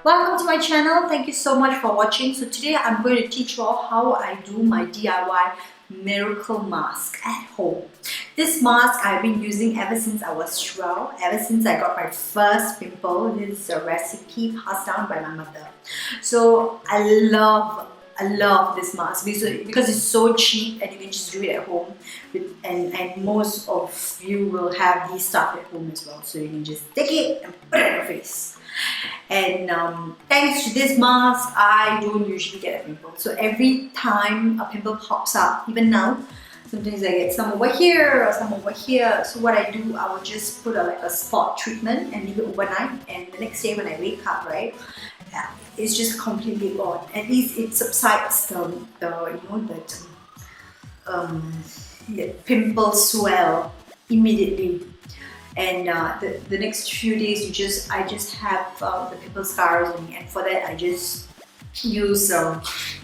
Welcome to my channel. Thank you so much for watching. So today I'm going to teach you all how I do my DIY miracle mask at home. This mask I've been using ever since I was 12, ever since I got my first pimple. This is a recipe passed down by my mother. So I love this mask because it's so cheap and you can just do it at home. And most of you will have these stuff at home as well. So you can just take it and put it on your face. And thanks to this mask, I don't usually get a pimple. So every time a pimple pops up, even now, sometimes I get some over here or some over here. So what I do, I will just put like a spot treatment and leave it overnight. And the next day when I wake up, right, it's just completely gone. At least it subsides the pimple swell immediately. And the next few days, I just have the pimple scars on me, and for that I just use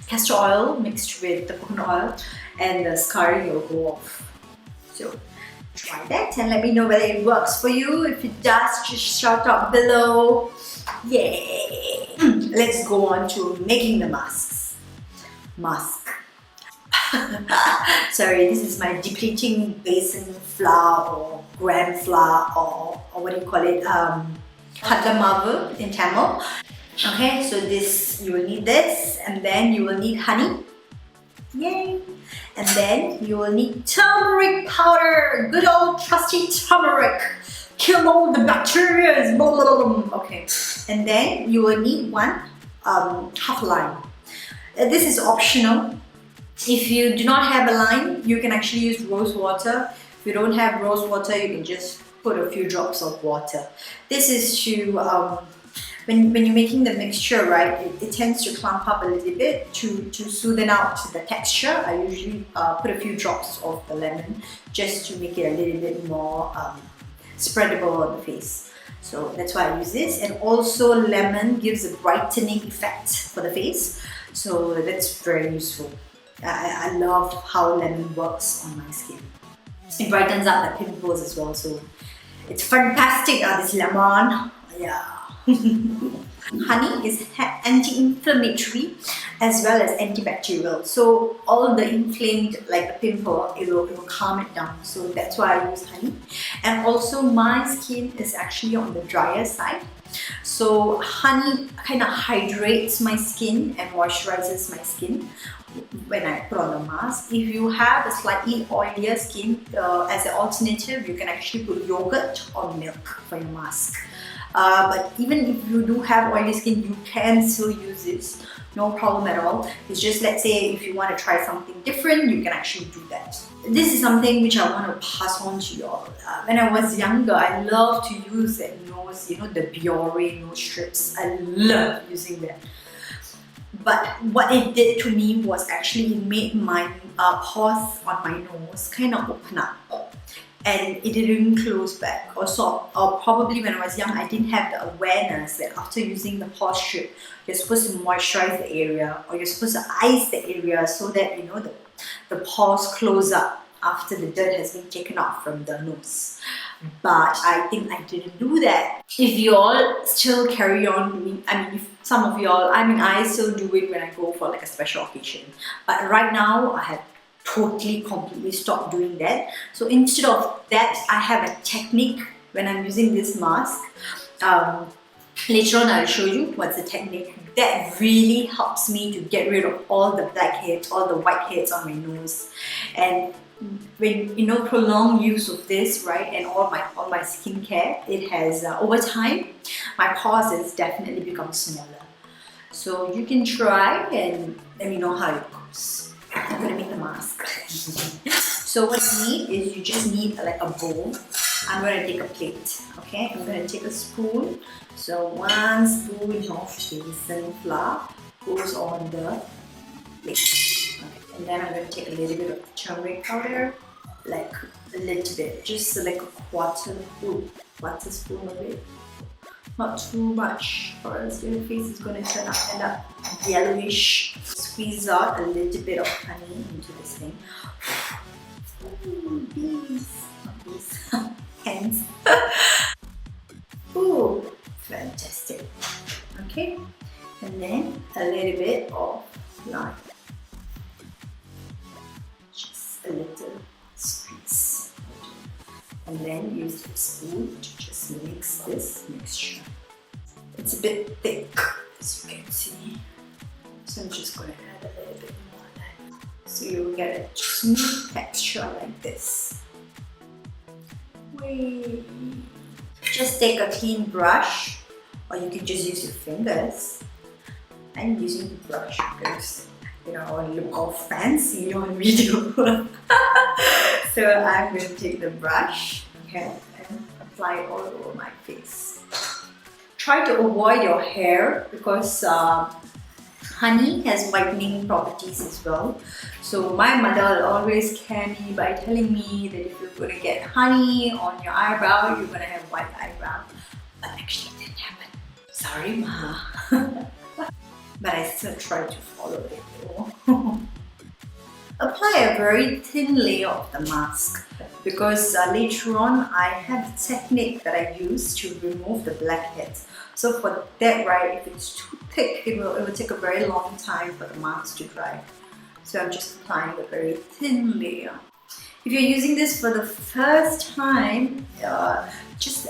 castor oil mixed with the coconut oil, and the scarring will go off. So try that and let me know whether it works for you. If it does, just shout out below. Yay! Let's go on to making the mask. Sorry, this is my depleting basin flour or gram flour or what do you call it? Hadla mavu in Tamil. Okay, so you will need this, and then you will need honey. Yay! And then you will need turmeric powder, good old trusty turmeric. Kill all the bacteria. Okay, and then you will need one half a lime. This is optional. If you do not have a lime, you can actually use rose water. If you don't have rose water, you can just put a few drops of water. This is to, when you're making the mixture, right, it tends to clump up a little bit. To smoothen out the texture, I usually put a few drops of the lemon just to make it a little bit more spreadable on the face. So that's why I use this. And also lemon gives a brightening effect for the face. So that's very useful. I love how lemon works on my skin. It brightens up the pimples as well, so it's fantastic. This lemon, yeah. Honey is anti-inflammatory as well as antibacterial. So all the inflamed, like a pimple, it will calm it down. So that's why I use honey. And also my skin is actually on the drier side. So honey kind of hydrates my skin and moisturizes my skin when I put on the mask. If you have a slightly oilier skin, as an alternative, you can actually put yogurt or milk for your mask. But even if you do have oily skin, you can still use this, no problem at all. It's just, let's say if you want to try something different, you can actually do that. This is something which I want to pass on to you all. When I was younger, I loved to use that nose, the Biore nose strips. I love using that. But what it did to me was actually it made my pores on my nose kind of open up. And it didn't close back. Or probably when I was young, I didn't have the awareness that after using the pore strip, you're supposed to moisturize the area, or you're supposed to ice the area so that the pores close up after the dirt has been taken off from the nose. But I think I didn't do that. If you all still carry on doing, some of y'all, I still do it when I go for like a special occasion. But right now, I have completely stopped doing that. So instead of that, I have a technique when I'm using this mask. Later on, I'll show you what's the technique that really helps me to get rid of all the blackheads, all the whiteheads on my nose. And when prolonged use of this, right, and all my skincare, it has over time, my pores has definitely become smaller. So you can try and let me know how it goes. I'm gonna make the mask. So what you need is you just need like a bowl. I'm gonna take a plate. Okay, I'm gonna take a spoon. So 1 spoon of basin flour goes on the plate. Okay. And then I'm gonna take a little bit of turmeric powder, like a little bit, just like a quarter spoon of it. Not too much, or else your face is going to end up yellowish. Squeeze out a little bit of honey into this thing. Ooh, bees. Not bees. Hens. Ooh, fantastic. Okay, and then use the spoon to just mix this mixture. It's a bit thick, as you can see. So I'm just going to add a little bit more of that. So you'll get a smooth texture like this. Wait. Just take a clean brush, or you can just use your fingers. I'm using the brush because I want to look all fancy on video. So I'm going to take the brush, okay, and apply it all over my face. Try to avoid your hair because honey has whitening properties as well. So my mother will always scare me by telling me that if you're going to get honey on your eyebrow, you're going to have white eyebrow. But actually it didn't happen. Sorry, Ma. But I still try to follow it though. Apply a very thin layer of the mask because later on I have a technique that I use to remove the blackheads. So for that, right, if it's too thick, it will take a very long time for the mask to dry. So I'm just applying a very thin layer. If you're using this for the first time, just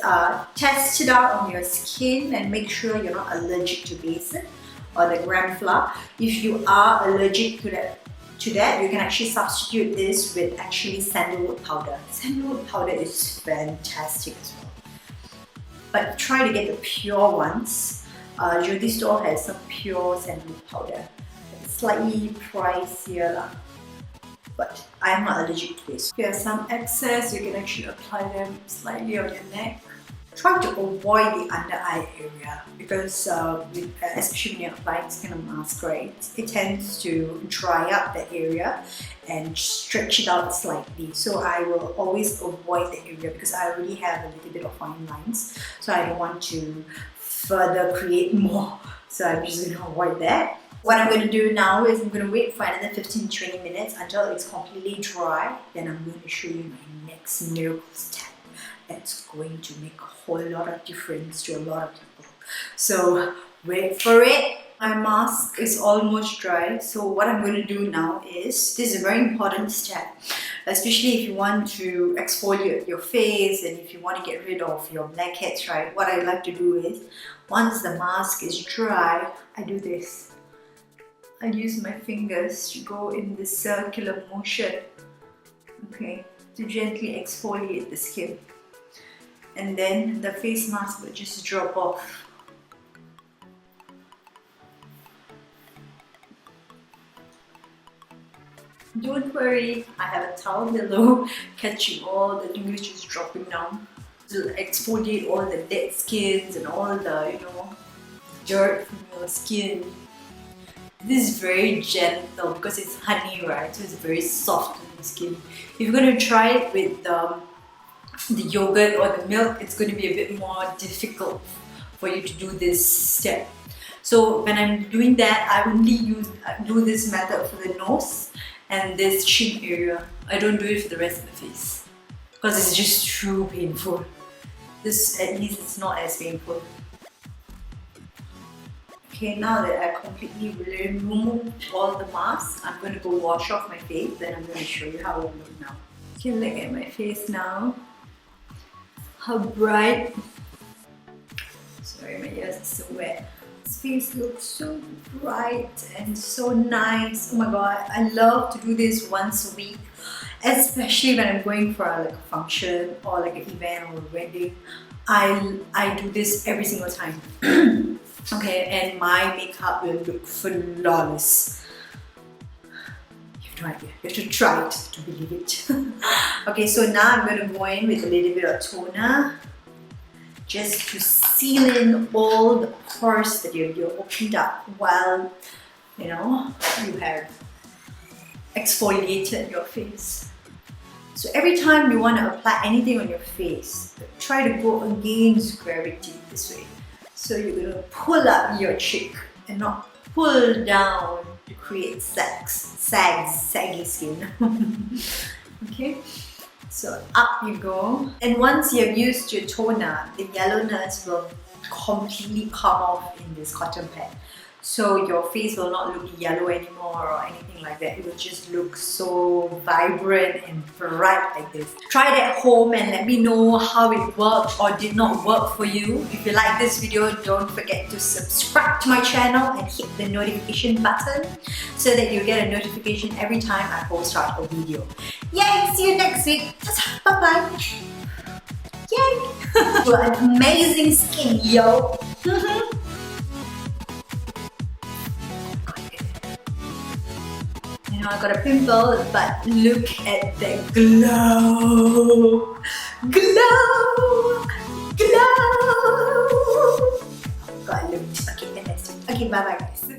test it out on your skin and make sure you're not allergic to basin or the gram flour. If you are allergic to that, you can actually substitute this with actually sandalwood powder. Sandalwood powder is fantastic as well. But try to get the pure ones. Jyoti store has some pure sandalwood powder. It's slightly pricier, but I'm not allergic to this. If you have some excess, you can actually apply them slightly on your neck. Try to avoid the under eye area because especially when you're applying this kind of mask, right, it tends to dry up the area and stretch it out slightly. So I will always avoid the area because I already have a little bit of fine lines. So I don't want to further create more. So I'm just going to avoid that. What I'm going to do now is I'm going to wait for another 15-20 minutes until it's completely dry. Then I'm going to show you my next miracle step. That's going to make a whole lot of difference to a lot of people. So wait for it. My mask is almost dry. So what I'm going to do now is, this is a very important step, especially if you want to exfoliate your face and if you want to get rid of your blackheads, right? What I like to do is, once the mask is dry, I do this. I use my fingers to go in this circular motion, okay, to gently exfoliate the skin. And then the face mask will just drop off. Don't worry, I have a towel below catching all the fingers just dropping down to exfoliate all the dead skins and all the dirt from your skin. This is very gentle because it's honey, right? So it's very soft on the skin. If you're going to try it with the yogurt or the milk, it's going to be a bit more difficult for you to do this step. So when I'm doing that, I only do this method for the nose and this chin area. I don't do it for the rest of the face because it's just too painful. This, at least, it's not as painful. Okay, now that I completely removed all the mask, I'm going to go wash off my face. Then I'm going to show you how I look now. You can look at my face now. How bright. Sorry, my ears are so wet. This face looks so bright and so nice. Oh my god, I love to do this once a week, especially when I'm going for like a function or like an event or a wedding. I do this every single time. Okay, and my makeup will look flawless. You have no idea. You have to try it to believe it. Okay, so now I'm going to go in with a little bit of toner just to seal in all the pores that you opened up while you have exfoliated your face. So every time you want to apply anything on your face, try to go against gravity this way. So you're going to pull up your cheek and not pull down to create saggy skin. Okay, so up you go. And once you have used your toner, the yellowness will completely come off in this cotton pad. So your face will not look yellow anymore or anything like that. It will just look so vibrant and bright like this. Try it at home and let me know how it worked or did not work for you. If you like this video, don't forget to subscribe to my channel and hit the notification button so that you get a notification every time I post out a video. Yay! See you next week. Bye bye. Yay! You're an amazing skin, yo. I got a pimple, but look at the glow! Glow! Glow! God, look. Okay, next week. Okay, bye bye guys.